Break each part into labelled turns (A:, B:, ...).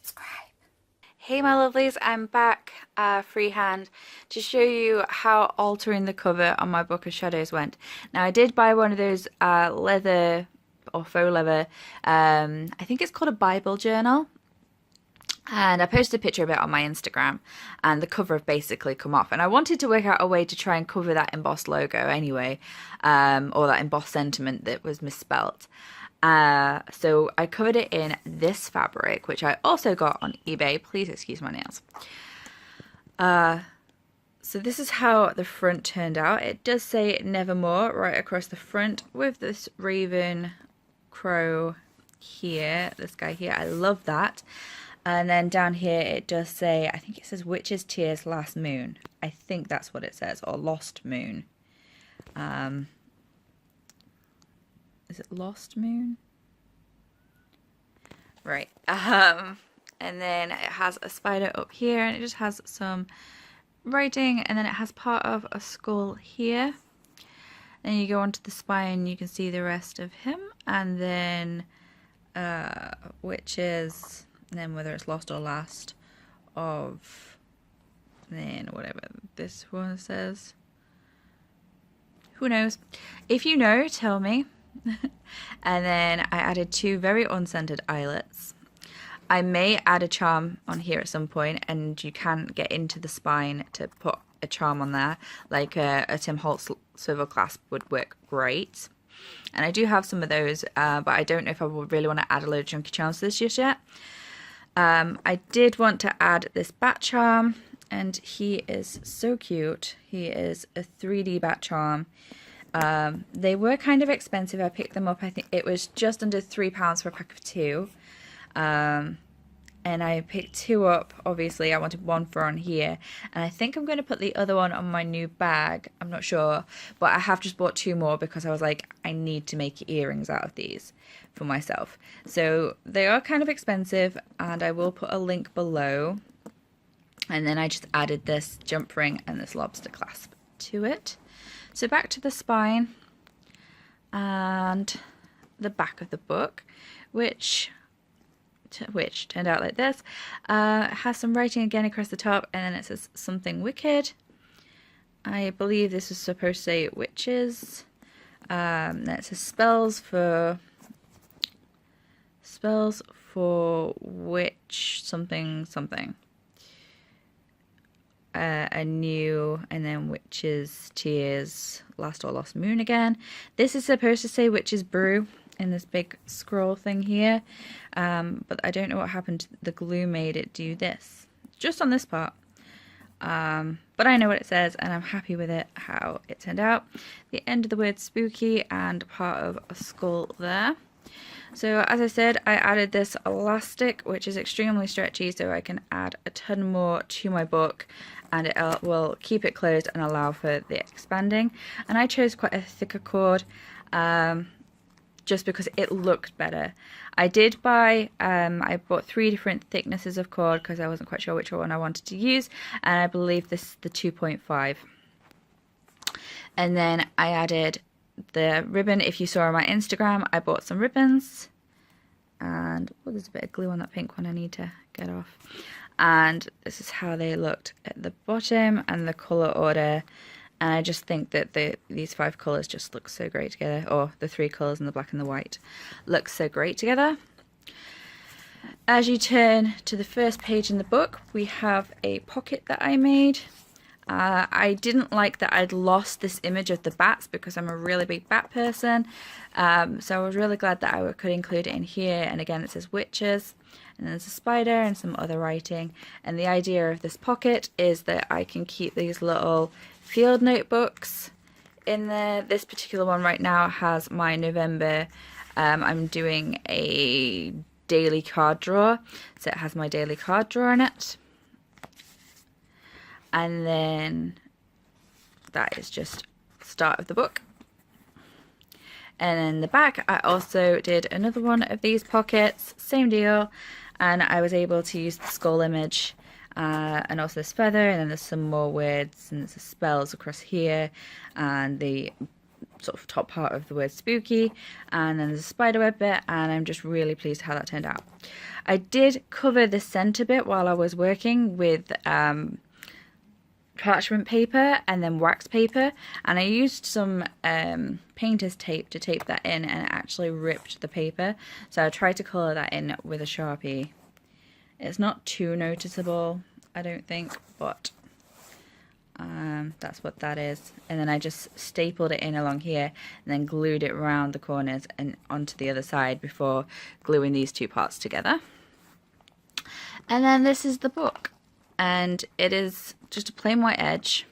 A: subscribe. Hey my lovelies, I'm back freehand to show you how altering the cover on my Book of Shadows went. Now I did buy one of those leather or faux leather, I think it's called a Bible journal. And I posted a picture of it on my Instagram and the cover have basically come off. And I wanted to work out a way to try and cover that embossed logo anyway, or that embossed sentiment that was misspelt. So I covered it in this fabric, which I also got on eBay. Please excuse my nails. So this is how the front turned out. It does say Nevermore right across the front with this raven crow here, this guy here. I love that. And then down here it does say, I think it says Witch's Tears Last Moon. I think that's what it says, or Lost Moon. Is it Lost Moon? Right. And then it has a spider up here and it just has some writing, and then it has part of a skull here. Then you go onto the spine, you can see the rest of him, and then witches. And then whether it's lost or last of, then whatever this one says. Who knows? If you know, tell me. And then I added 2 very unscented eyelets. I may add a charm on here at some point, and you can get into the spine to put a charm on there, like a Tim Holtz swivel clasp would work great. And I do have some of those, but I don't know if I would really want to add a load of chunky charms to this just yet. I did want to add this bat charm, and he is so cute. He is a 3D bat charm. They were kind of expensive. I picked them up, I think it was just under £3 for a pack of 2. And I picked 2 up. Obviously I wanted 1 for on here, and I think I'm going to put the other one on my new bag. I'm not sure, but I have just bought 2 more because I was like, I need to make earrings out of these for myself. So they are kind of expensive, and I will put a link below. And then I just added this jump ring and this lobster clasp to it. So back to the spine and the back of the book, which turned out like this. It has some writing again across the top, and then it says something wicked. I believe this is supposed to say witches. Then it says spells for witch something something. A new, and then Witch's Tears Last or Lost Moon again. This is supposed to say Witch's Brew in this big scroll thing here, but I don't know what happened. The glue made it do this just on this part, but I know what it says and I'm happy with it, how it turned out. The end of the word spooky and part of a skull there. So as I said, I added this elastic, which is extremely stretchy, so I can add a ton more to my book, and it will keep it closed and allow for the expanding. And I chose quite a thicker cord, just because it looked better. I did buy, I bought 3 different thicknesses of cord because I wasn't quite sure which one I wanted to use, and I believe this is the 2.5. And then I added the ribbon. If you saw on my Instagram, I bought some ribbons, and there's a bit of glue on that pink one I need to get off. And this is how they looked at the bottom, and the colour order. And I just think that these 5 colours just look so great together, or the 3 colours and the black and the white look so great together. As you turn to the first page in the book, we have a pocket that I made. I didn't like that I'd lost this image of the bats because I'm a really big bat person, so I was really glad that I could include it in here. And again, it says witches, and then there's a spider and some other writing. And the idea of this pocket is that I can keep these little field notebooks in there. This particular one right now has my November, I'm doing a daily card drawer, so it has my daily card drawer in it. And then that is just the start of the book. And then the back, I also did another one of these pockets, same deal, and I was able to use the skull image, and also this feather, and then there's some more words, and there's the spells across here, and the sort of top part of the word spooky, and then there's a spiderweb bit, and I'm just really pleased how that turned out. I did cover the center bit while I was working with parchment paper and then wax paper, and I used some painter's tape to tape that in, and it actually ripped the paper, so I tried to colour that in with a Sharpie. It's not too noticeable, I don't think, but that's what that is. And then I just stapled it in along here and then glued it around the corners and onto the other side before gluing these two parts together. And then this is the book, and it is just a plain white edge.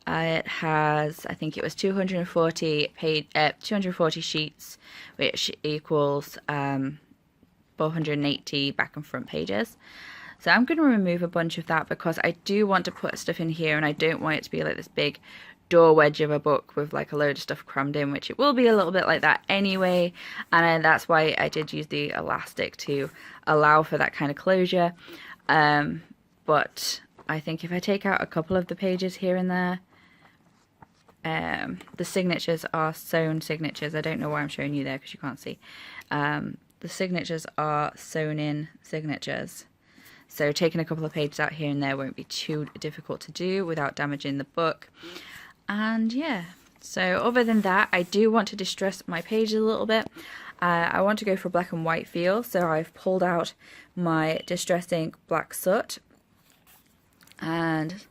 A: It has, I think it was 240 sheets, which equals 480 back and front pages. So I'm going to remove a bunch of that because I do want to put stuff in here, and I don't want it to be like this big door wedge of a book with like a load of stuff crammed in, which it will be a little bit like that anyway, and that's why I did use the elastic to allow for that kind of closure. But I think if I take out a couple of the pages here and there, the signatures are sewn signatures. I don't know why I'm showing you there because you can't see. The signatures are sewn in signatures. So taking a couple of pages out here and there won't be too difficult to do without damaging the book. And yeah, so other than that, I do want to distress my pages a little bit. I want to go for a black and white feel, so I've pulled out my Distress Ink Black Soot. And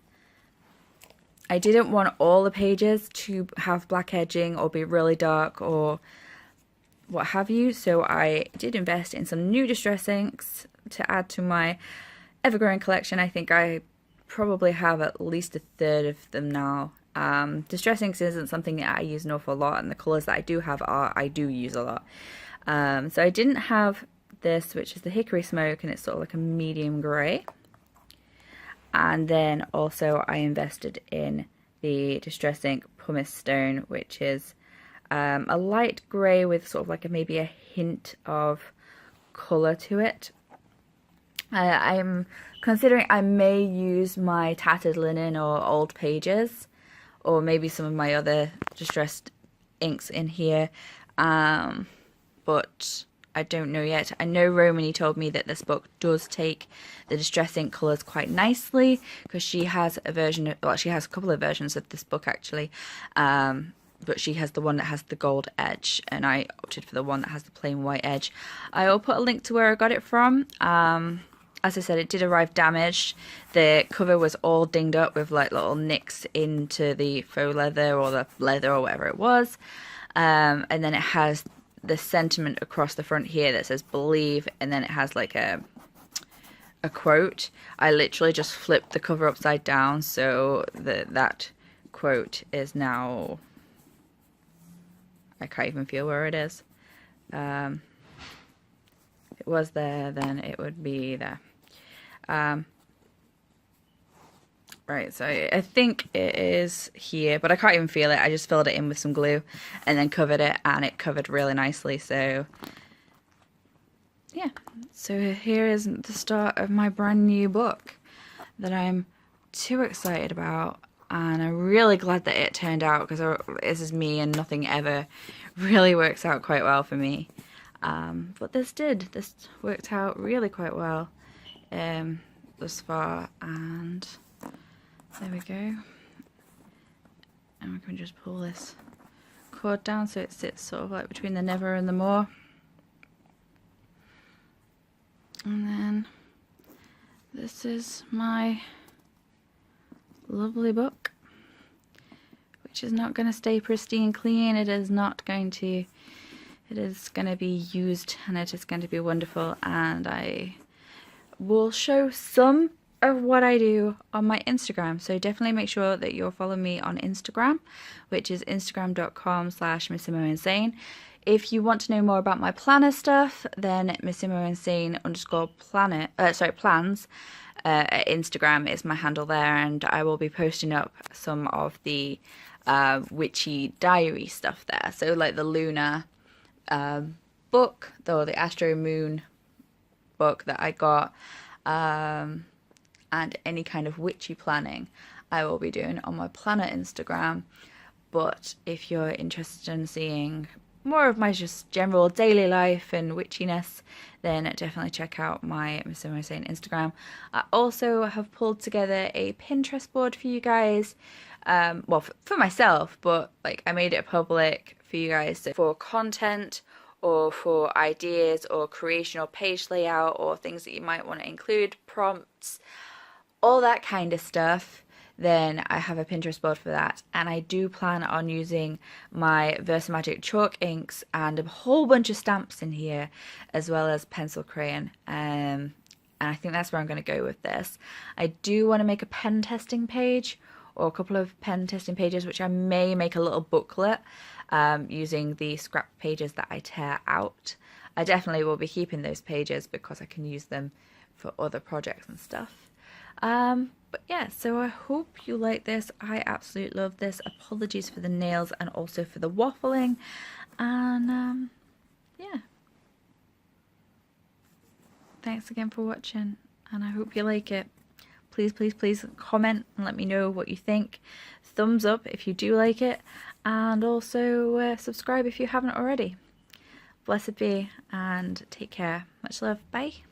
A: I didn't want all the pages to have black edging or be really dark or what have you, so I did invest in some new Distress Inks to add to my ever-growing collection. I think I probably have at least a third of them now. Distress Inks isn't something that I use an awful lot, and the colours that I do have I do use a lot. So I didn't have this, which is the Hickory Smoke, and it's sort of like a medium grey. And then also I invested in the Distress Ink Pumice Stone, which is a light grey with sort of like maybe a hint of colour to it. I'm considering I may use my Tattered Linen or Old Pages, or maybe some of my other distressed inks in here, but I don't know yet. I know Romany told me that this book does take the distress ink colours quite nicely, because she has a version of, well, she has a couple of versions of this book actually, but she has the one that has the gold edge, and I opted for the one that has the plain white edge. I will put a link to where I got it from. As I said, it did arrive damaged. The cover was all dinged up with like little nicks into the faux leather or the leather or whatever it was. And then it has the sentiment across the front here that says believe, and then it has like a quote. I literally just flipped the cover upside down, so that quote is now, I can't even feel where it is. If it was there, then it would be there. Right, so I think it is here, but I can't even feel it. I just filled it in with some glue and then covered it, and it covered really nicely. So yeah, so here is the start of my brand new book that I'm too excited about, and I'm really glad that it turned out, because this is me and nothing ever really works out quite well for me. But this worked out really quite well thus far, and there we go. And we can just pull this cord down so it sits sort of like between the never and the more. And then this is my lovely book, which is not going to stay pristine clean. It is not going to, it is going to be used, and it is going to be wonderful, and I will show some of what I do on my Instagram, so definitely make sure that you're following me on Instagram, which is instagram.com/missimoinsane. If you want to know more about my planner stuff, then missimoinsane_plans at Instagram is my handle there, and I will be posting up some of the witchy diary stuff there. So like the lunar book, or the Astro Moon book that I got, and any kind of witchy planning I will be doing on my planner Instagram. But if you're interested in seeing more of my just general daily life and witchiness, then definitely check out my missimoinsane Instagram. I also have pulled together a Pinterest board for you guys. Well, for myself, but like I made it public for you guys, so for content or for ideas or creation or page layout or things that you might want to include, prompts, all that kind of stuff. Then I have a Pinterest board for that, and I do plan on using my Versamagic chalk inks and a whole bunch of stamps in here, as well as pencil crayon. And I think that's where I'm going to go with this. I do want to make a pen testing page, or a couple of pen testing pages, which I may make a little booklet using the scrap pages that I tear out. I definitely will be keeping those pages because I can use them for other projects and stuff. But yeah, so I hope you like this. I absolutely love this. Apologies for the nails and also for the waffling. And yeah. Thanks again for watching, and I hope you like it. Please, please, please comment and let me know what you think. Thumbs up if you do like it, and also subscribe if you haven't already. Blessed be, and take care. Much love. Bye.